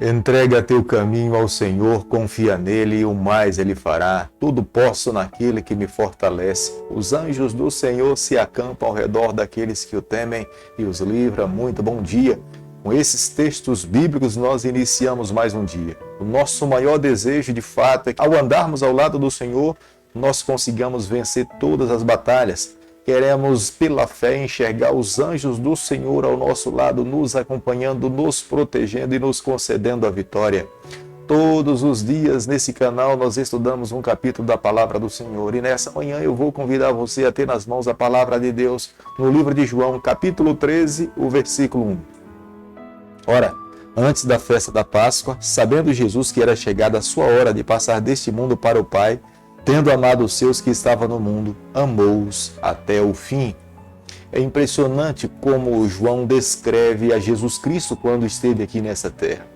Entrega teu caminho ao Senhor, confia nele e o mais ele fará. Tudo posso naquele que me fortalece. Os anjos do Senhor se acampam ao redor daqueles que o temem e os livra. Muito bom dia. Com esses textos bíblicos nós iniciamos mais um dia. O nosso maior desejo de fato é que ao andarmos ao lado do Senhor, nós consigamos vencer todas as batalhas. Queremos, pela fé, enxergar os anjos do Senhor ao nosso lado, nos acompanhando, nos protegendo e nos concedendo a vitória. Todos os dias nesse canal nós estudamos um capítulo da Palavra do Senhor. E nessa manhã eu vou convidar você a ter nas mãos a Palavra de Deus no livro de João, capítulo 13, o versículo 1. Ora, antes da festa da Páscoa, sabendo Jesus que era chegada a sua hora de passar deste mundo para o Pai, tendo amado os seus que estavam no mundo, amou-os até o fim. É impressionante como João descreve a Jesus Cristo quando esteve aqui nessa terra.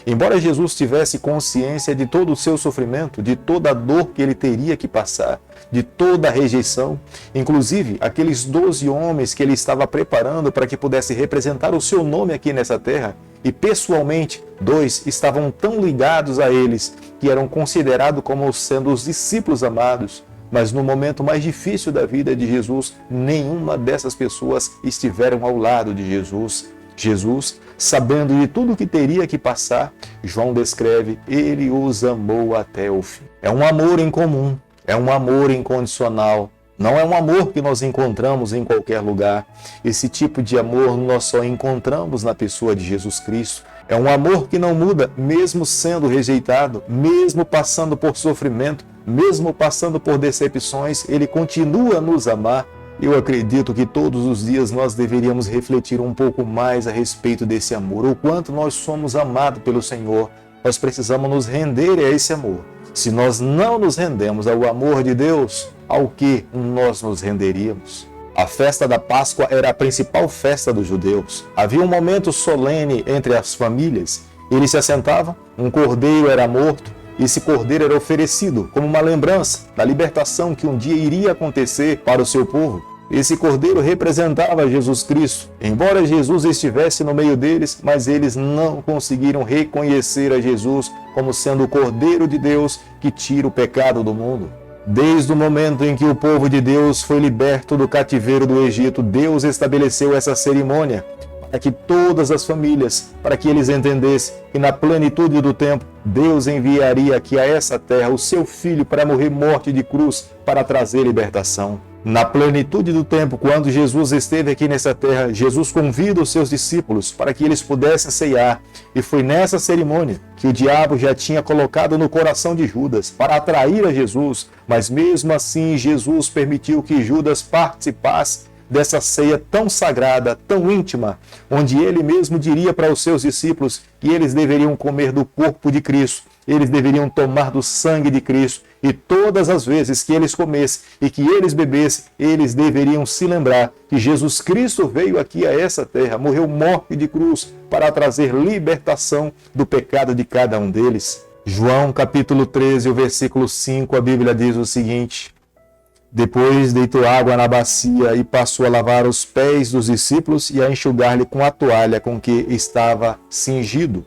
Embora Jesus tivesse consciência de todo o seu sofrimento, de toda a dor que ele teria que passar, de toda a rejeição, inclusive aqueles 12 homens que ele estava preparando para que pudesse representar o seu nome aqui nessa terra, e pessoalmente 2 estavam tão ligados a eles que eram considerados como sendo os discípulos amados, mas no momento mais difícil da vida de Jesus, nenhuma dessas pessoas estiveram ao lado de Jesus. Jesus, sabendo de tudo que teria que passar, João descreve, ele os amou até o fim. É um amor em comum, é um amor incondicional, não é um amor que nós encontramos em qualquer lugar. Esse tipo de amor nós só encontramos na pessoa de Jesus Cristo. É um amor que não muda, mesmo sendo rejeitado, mesmo passando por sofrimento, mesmo passando por decepções, ele continua a nos amar. Eu acredito que todos os dias nós deveríamos refletir um pouco mais a respeito desse amor, o quanto nós somos amados pelo Senhor. Nós precisamos nos render a esse amor. Se nós não nos rendemos ao amor de Deus, ao que nós nos renderíamos? A festa da Páscoa era a principal festa dos judeus. Havia um momento solene entre as famílias. Eles se assentavam, um cordeiro era morto, e esse cordeiro era oferecido como uma lembrança da libertação que um dia iria acontecer para o seu povo. Esse cordeiro representava Jesus Cristo. Embora Jesus estivesse no meio deles, mas eles não conseguiram reconhecer a Jesus como sendo o Cordeiro de Deus que tira o pecado do mundo. Desde o momento em que o povo de Deus foi liberto do cativeiro do Egito, Deus estabeleceu essa cerimônia para que todas as famílias, para que eles entendessem que na plenitude do tempo, Deus enviaria aqui a essa terra o seu Filho para morrer morte de cruz, para trazer libertação. Na plenitude do tempo, quando Jesus esteve aqui nessa terra, Jesus convida os seus discípulos para que eles pudessem ceiar. E foi nessa cerimônia que o diabo já tinha colocado no coração de Judas para atrair a Jesus. Mas mesmo assim, Jesus permitiu que Judas participasse dessa ceia tão sagrada, tão íntima, onde ele mesmo diria para os seus discípulos que eles deveriam comer do corpo de Cristo, eles deveriam tomar do sangue de Cristo, e todas as vezes que eles comessem e que eles bebessem, eles deveriam se lembrar que Jesus Cristo veio aqui a essa terra, morreu morte de cruz para trazer libertação do pecado de cada um deles. João capítulo 13, o versículo 5, a Bíblia diz o seguinte: depois deitou água na bacia e passou a lavar os pés dos discípulos e a enxugar-lhe com a toalha com que estava cingido.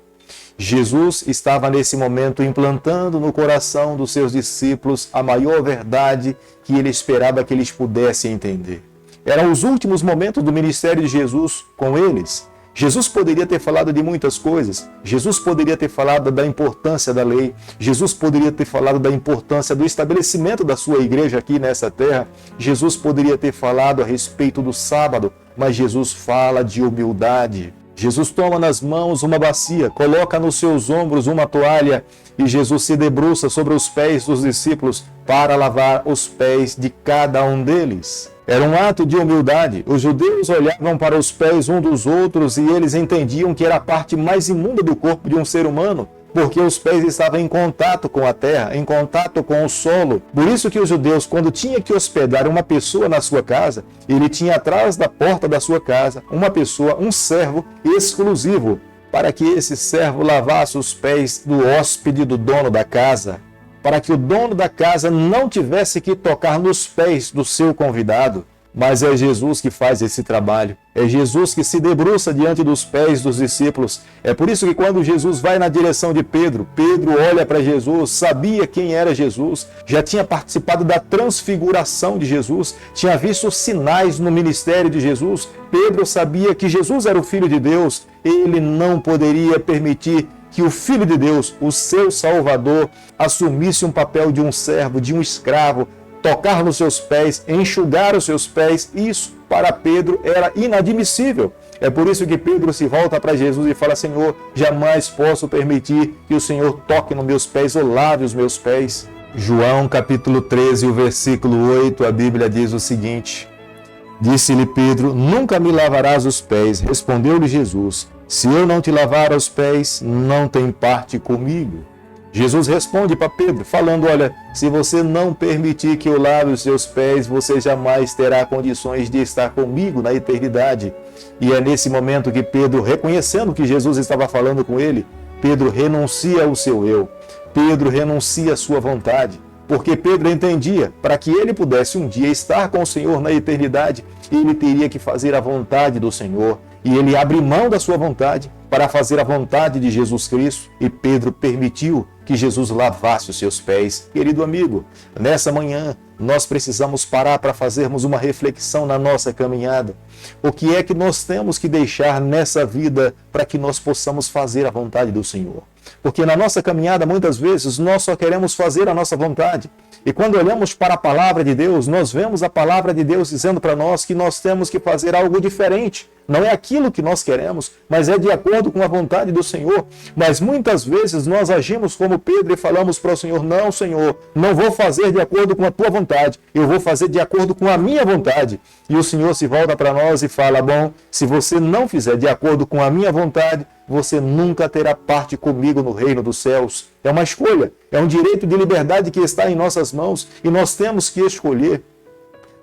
Jesus estava nesse momento implantando no coração dos seus discípulos a maior verdade que ele esperava que eles pudessem entender. Eram os últimos momentos do ministério de Jesus com eles. Jesus poderia ter falado de muitas coisas. Jesus poderia ter falado da importância da lei. Jesus poderia ter falado da importância do estabelecimento da sua igreja aqui nessa terra. Jesus poderia ter falado a respeito do sábado, mas Jesus fala de humildade. Jesus toma nas mãos uma bacia, coloca nos seus ombros uma toalha e Jesus se debruça sobre os pés dos discípulos para lavar os pés de cada um deles. Era um ato de humildade. Os judeus olhavam para os pés um dos outros e eles entendiam que era a parte mais imunda do corpo de um ser humano, porque os pés estavam em contato com a terra, em contato com o solo. Por isso que os judeus, quando tinham que hospedar uma pessoa na sua casa, ele tinha atrás da porta da sua casa uma pessoa, um servo exclusivo, para que esse servo lavasse os pés do hóspede, do dono da casa, para que o dono da casa não tivesse que tocar nos pés do seu convidado. mas é Jesus que faz esse trabalho. É Jesus que se debruça diante dos pés dos discípulos. É por isso que quando Jesus vai na direção de Pedro, Pedro olha para Jesus, sabia quem era Jesus, já tinha participado da transfiguração de Jesus, tinha visto sinais no ministério de Jesus. Pedro sabia que Jesus era o Filho de Deus. Ele não poderia permitir que o Filho de Deus, o seu Salvador, assumisse um papel de um servo, de um escravo, tocar nos seus pés, enxugar os seus pés. Isso para Pedro era inadmissível. É por isso que Pedro se volta para Jesus e fala: Senhor, jamais posso permitir que o Senhor toque nos meus pés ou lave os meus pés. João capítulo 13, o versículo 8, a Bíblia diz o seguinte: Disse-lhe Pedro: Nunca me lavarás os pés. Respondeu-lhe Jesus: Se eu não te lavar os pés, não tem parte comigo. Jesus responde para Pedro, falando: olha, se você não permitir que eu lave os seus pés, você jamais terá condições de estar comigo na eternidade. E é nesse momento que Pedro, reconhecendo que Jesus estava falando com ele, Pedro renuncia ao seu eu. Pedro renuncia à sua vontade. Porque Pedro entendia, para que ele pudesse um dia estar com o Senhor na eternidade, ele teria que fazer a vontade do Senhor. E ele abre mão da sua vontade para fazer a vontade de Jesus Cristo. E Pedro permitiu que Jesus lavasse os seus pés. Querido amigo, nessa manhã nós precisamos parar para fazermos uma reflexão na nossa caminhada. O que é que nós temos que deixar nessa vida para que nós possamos fazer a vontade do Senhor? Porque na nossa caminhada, muitas vezes, nós só queremos fazer a nossa vontade. E quando olhamos para a palavra de Deus, nós vemos a palavra de Deus dizendo para nós que nós temos que fazer algo diferente. Não é aquilo que nós queremos, mas é de acordo com a vontade do Senhor. Mas muitas vezes nós agimos como Pedro e falamos para o Senhor: não, Senhor, não vou fazer de acordo com a tua vontade, eu vou fazer de acordo com a minha vontade. E o Senhor se volta para nós e fala: bom, se você não fizer de acordo com a minha vontade, você nunca terá parte comigo no reino dos céus. É uma escolha, é um direito de liberdade que está em nossas mãos e nós temos que escolher.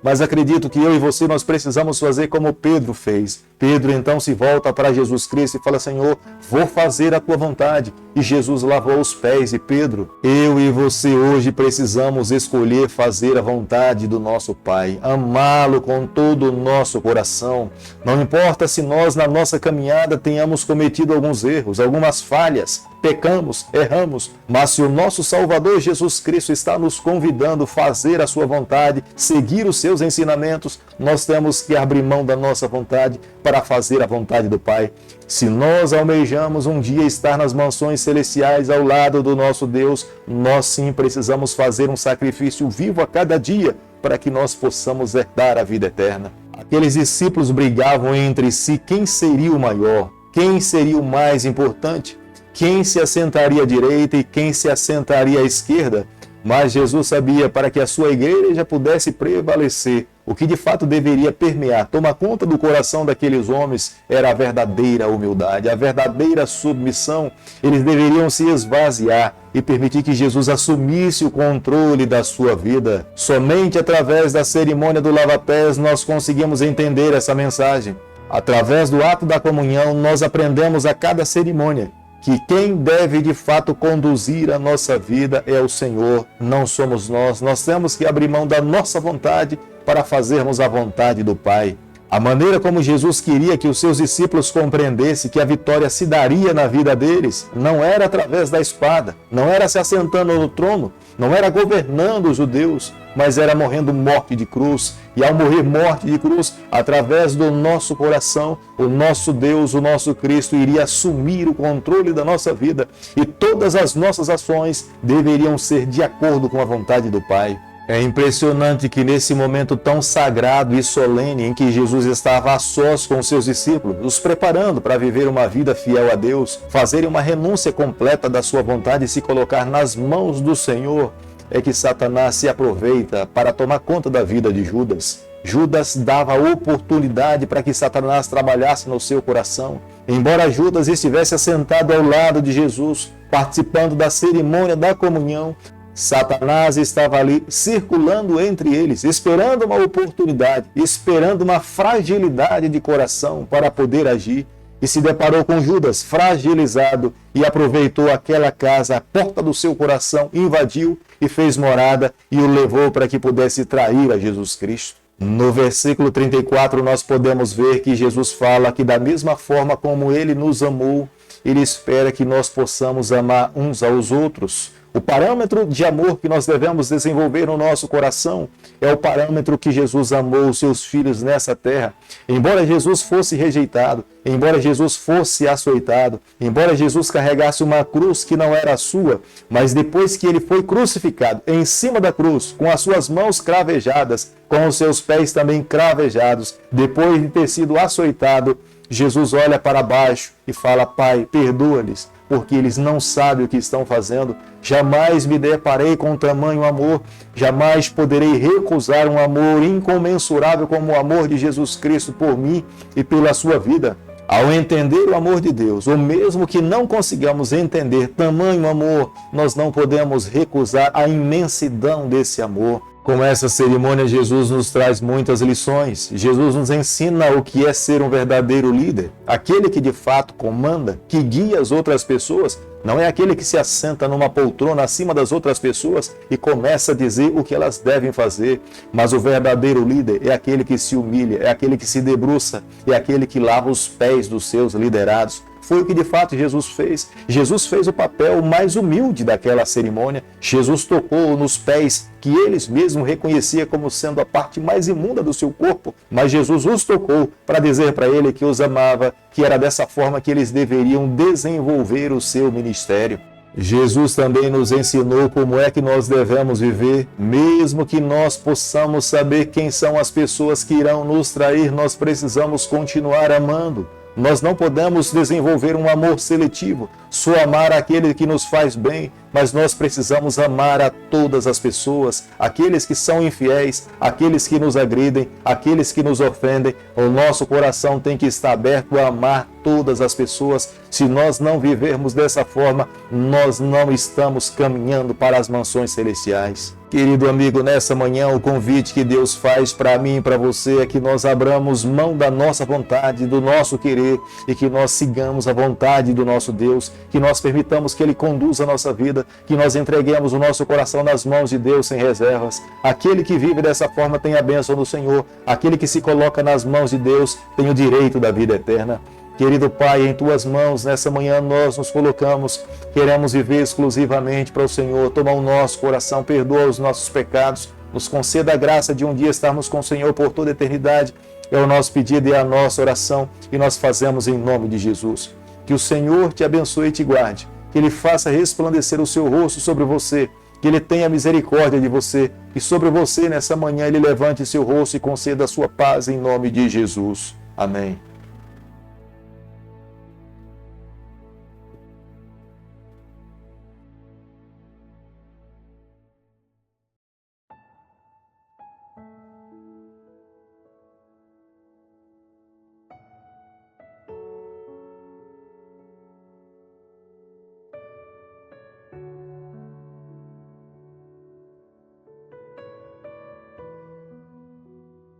Mas acredito que eu e você, nós precisamos fazer como Pedro fez. Pedro então se volta para Jesus Cristo e fala: Senhor, vou fazer a tua vontade. E Jesus lavou os pés de Pedro. Eu e você hoje precisamos escolher fazer a vontade do nosso Pai, amá-lo com todo o nosso coração. Não importa se nós na nossa caminhada tenhamos cometido alguns erros, algumas falhas, pecamos, erramos, mas se o nosso Salvador Jesus Cristo está nos convidando a fazer a sua vontade, seguir os seus ensinamentos, nós temos que abrir mão da nossa vontade para fazer a vontade do Pai. Se nós almejamos um dia estar nas mansões celestiais ao lado do nosso Deus, nós sim precisamos fazer um sacrifício vivo a cada dia para que nós possamos herdar a vida eterna. Aqueles discípulos brigavam entre si quem seria o maior, quem seria o mais importante, quem se assentaria à direita e quem se assentaria à esquerda. Mas Jesus sabia, para que a sua igreja pudesse prevalecer, o que de fato deveria permear, tomar conta do coração daqueles homens, era a verdadeira humildade, a verdadeira submissão. Eles deveriam se esvaziar e permitir que Jesus assumisse o controle da sua vida. Somente através da cerimônia do lava-pés nós conseguimos entender essa mensagem. Através do ato da comunhão, nós aprendemos a cada cerimônia que quem deve de fato conduzir a nossa vida é o Senhor, não somos nós. Nós temos que abrir mão da nossa vontade para fazermos a vontade do Pai. A maneira como Jesus queria que os seus discípulos compreendessem que a vitória se daria na vida deles não era através da espada, não era se assentando no trono, não era governando os judeus, mas era morrendo morte de cruz. E ao morrer morte de cruz, através do nosso coração, o nosso Deus, o nosso Cristo, iria assumir o controle da nossa vida. E todas as nossas ações deveriam ser de acordo com a vontade do Pai. É impressionante que nesse momento tão sagrado e solene em que Jesus estava a sós com seus discípulos, os preparando para viver uma vida fiel a Deus, fazerem uma renúncia completa da sua vontade e se colocar nas mãos do Senhor, é que Satanás se aproveita para tomar conta da vida de Judas. Judas dava oportunidade para que Satanás trabalhasse no seu coração. Embora Judas estivesse assentado ao lado de Jesus, participando da cerimônia da comunhão, Satanás estava ali circulando entre eles, esperando uma oportunidade, esperando uma fragilidade de coração para poder agir. E se deparou com Judas fragilizado e aproveitou aquela casa, a porta do seu coração, invadiu e fez morada e o levou para que pudesse trair a Jesus Cristo. No versículo 34, nós podemos ver que Jesus fala que da mesma forma como ele nos amou, ele espera que nós possamos amar uns aos outros. O parâmetro de amor que nós devemos desenvolver no nosso coração é o parâmetro que Jesus amou os seus filhos nessa terra. Embora Jesus fosse rejeitado, embora Jesus fosse açoitado, embora Jesus carregasse uma cruz que não era a sua, mas depois que ele foi crucificado em cima da cruz, com as suas mãos cravejadas, com os seus pés também cravejados, depois de ter sido açoitado, Jesus olha para baixo e fala: Pai, perdoa-lhes, porque eles não sabem o que estão fazendo. Jamais me deparei com tamanho amor, jamais poderei recusar um amor incomensurável como o amor de Jesus Cristo por mim e pela sua vida. Ao entender o amor de Deus, ou mesmo que não consigamos entender tamanho amor, nós não podemos recusar a imensidão desse amor. Com essa cerimônia, Jesus nos traz muitas lições. Jesus nos ensina o que é ser um verdadeiro líder. Aquele que de fato comanda, que guia as outras pessoas, não é aquele que se assenta numa poltrona acima das outras pessoas e começa a dizer o que elas devem fazer. Mas o verdadeiro líder é aquele que se humilha, é aquele que se debruça, é aquele que lava os pés dos seus liderados. Foi o que de fato Jesus fez. Jesus fez o papel mais humilde daquela cerimônia. Jesus tocou nos pés que eles mesmos reconheciam como sendo a parte mais imunda do seu corpo. Mas Jesus os tocou para dizer para ele que os amava, que era dessa forma que eles deveriam desenvolver o seu ministério. Jesus também nos ensinou como é que nós devemos viver, mesmo que nós possamos saber quem são as pessoas que irão nos trair, nós precisamos continuar amando. Nós não podemos desenvolver um amor seletivo, só amar aquele que nos faz bem, mas nós precisamos amar a todas as pessoas, aqueles que são infiéis, aqueles que nos agridem, aqueles que nos ofendem. O nosso coração tem que estar aberto a amar todas as pessoas. Se nós não vivermos dessa forma, nós não estamos caminhando para as mansões celestiais. Querido amigo, nessa manhã o convite que Deus faz para mim e para você é que nós abramos mão da nossa vontade, do nosso querer e que nós sigamos a vontade do nosso Deus, que nós permitamos que Ele conduza a nossa vida, que nós entreguemos o nosso coração nas mãos de Deus sem reservas. Aquele que vive dessa forma tem a bênção do Senhor, aquele que se coloca nas mãos de Deus tem o direito da vida eterna. Querido Pai, em Tuas mãos, nessa manhã nós nos colocamos, queremos viver exclusivamente para o Senhor. Toma o nosso coração, perdoa os nossos pecados, nos conceda a graça de um dia estarmos com o Senhor por toda a eternidade. É o nosso pedido e a nossa oração e nós fazemos em nome de Jesus. Que o Senhor te abençoe e te guarde, que Ele faça resplandecer o seu rosto sobre você, que Ele tenha misericórdia de você e sobre você nessa manhã Ele levante seu rosto e conceda a sua paz em nome de Jesus. Amém.